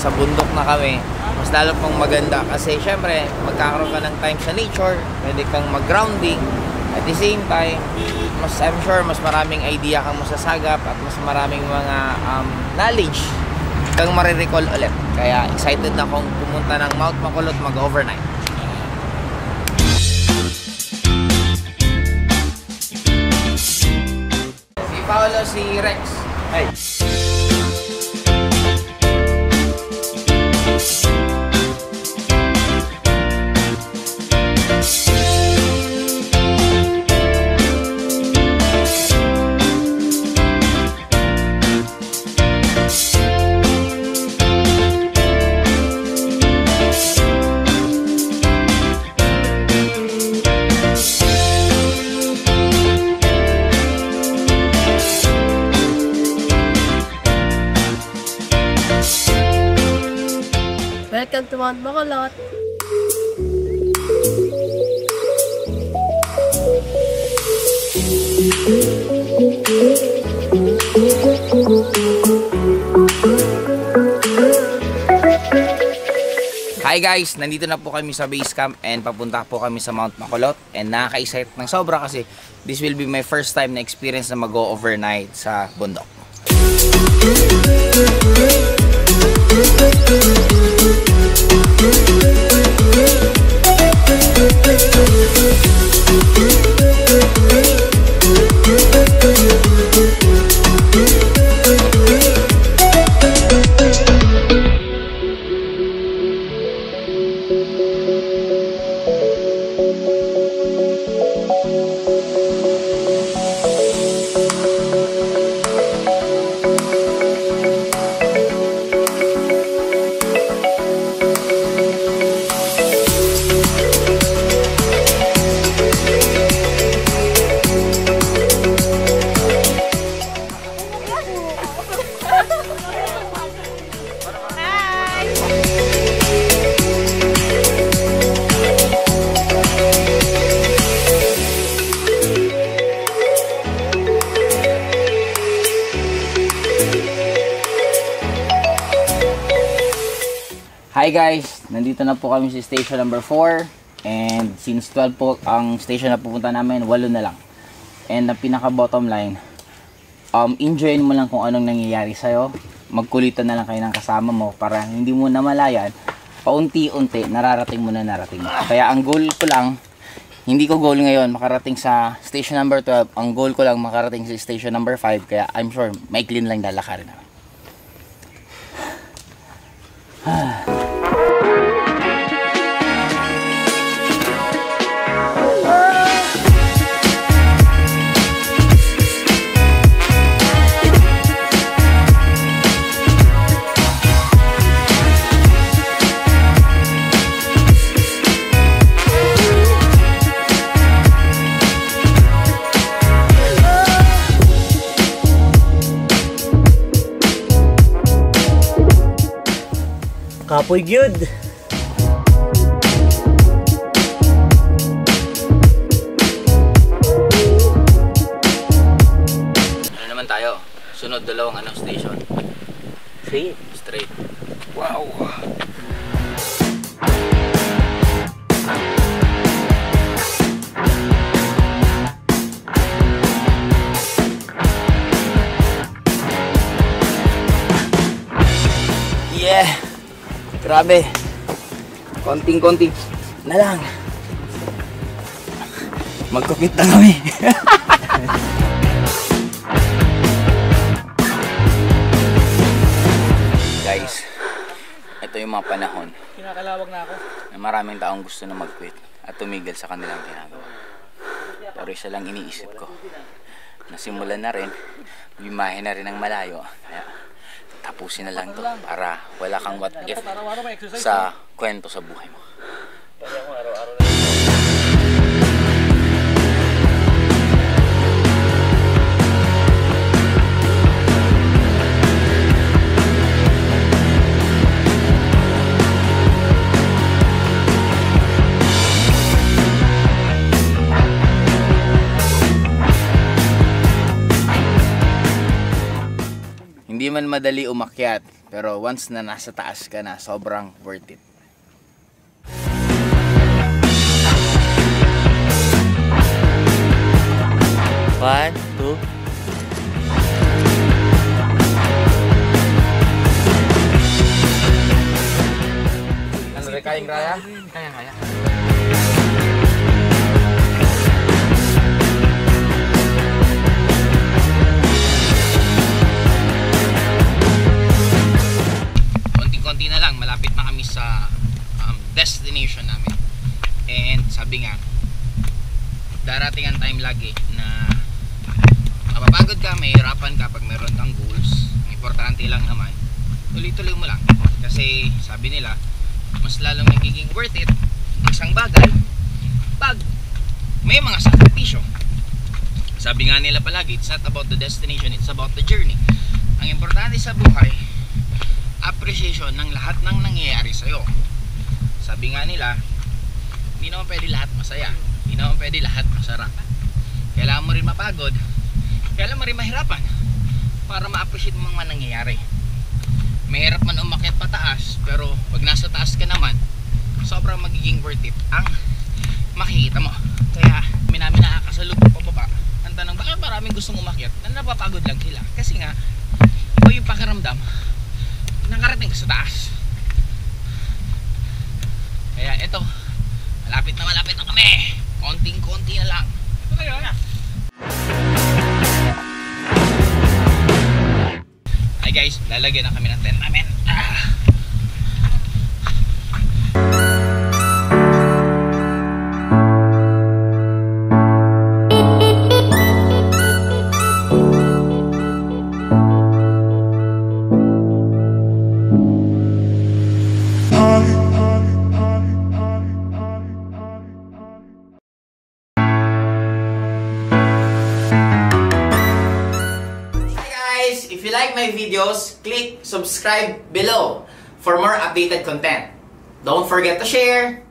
nasa bundok na kami, mas lalo pang maganda kasi syempre magkakaroon ka ng time sa nature, pwede kang mag-grounding. At the same time, I'm sure mas maraming idea kang masasagap at mas maraming mga knowledge kang marirecall ulit. Kaya excited na akong pumunta ng Mount Makulot mag-overnight. Si Paolo, si Rex. Hey. Welcome to Mount Makulot. Hi guys! Nandito na po kami sa base camp and papunta po kami sa Mount Makulot and nakaka-excite ng sobra kasi this will be my first time na experience na mag-go overnight sa bundok. Hi guys! Nandito na po kami sa station number 4 and since 12 po ang station na pupunta namin, 8 na lang. And ang pinaka bottom line, enjoyin mo lang kung anong nangyayari sa'yo. Magkulitan na lang kayo ng kasama mo para hindi mo namalayan, paunti-unti nararating mo na narating mo. Kaya ang goal ko lang, hindi ko goal ngayon makarating sa station number 12, ang goal ko lang makarating sa station number 5, kaya I'm sure maiklin lang lalakarin namin. Kapoy gyud. Ano naman tayo? Sunod dalawang station? Straight. Wow! Yeah! Grabe. Konting-konting na lang. Magkukit na kami. Guys, ito yung mga panahon. Kinakalawag na ako. Na maraming taong gusto na mag-quit at tumigil sa kanilang ginagawa. Pero isa lang iniisip ko. Nasimulan na rin. Bimahe na rin ng malayo. Kaya tapusin na lang to para wala kang what if sa kwento sa buhay mo. Hindi man madali umakyat, Pero once na nasa taas ka na, sobrang worth it. One, two. Ano rin kayang raya? Kaya. Konting-konti na lang, malapit na kami sa destination namin. And sabi nga, darating ang time lagi na mapapagod ka, mahihirapan ka pag meron kang goals. Ang importante lang naman, tuloy-tuloy mo lang. Kasi sabi nila, mas lalong nagiging worth it ang isang bagay pag may mga sakripisyo. Sabi nga nila palagi, it's not about the destination, it's about the journey. Ang importante sa buhay, appreciation ng lahat ng nangyayari sa'yo. Sabi nga nila, hindi naman pwede lahat masaya, hindi naman pwede lahat masarap. Kailangan mo rin mapagod, kailangan mo rin mahirapan para ma-appreciate mo mga nangyayari. Mahirap man umakyat pataas, pero pag nasa taas ka naman, sobrang magiging worth it ang makikita mo. Kaya namin nakakasalubong pababa. Ang tanong, bakit maraming gustong umakyat na napapagod lang sila? Kasi nga, o yung pakiramdam, nakarating ka sa taas. Kaya eto, malapit na kami. Konting-konti na lang. Ito kayo na. Hi guys, lalagyan na kami ng tent namin. If you like my videos, click subscribe below for more updated content. Don't forget to share,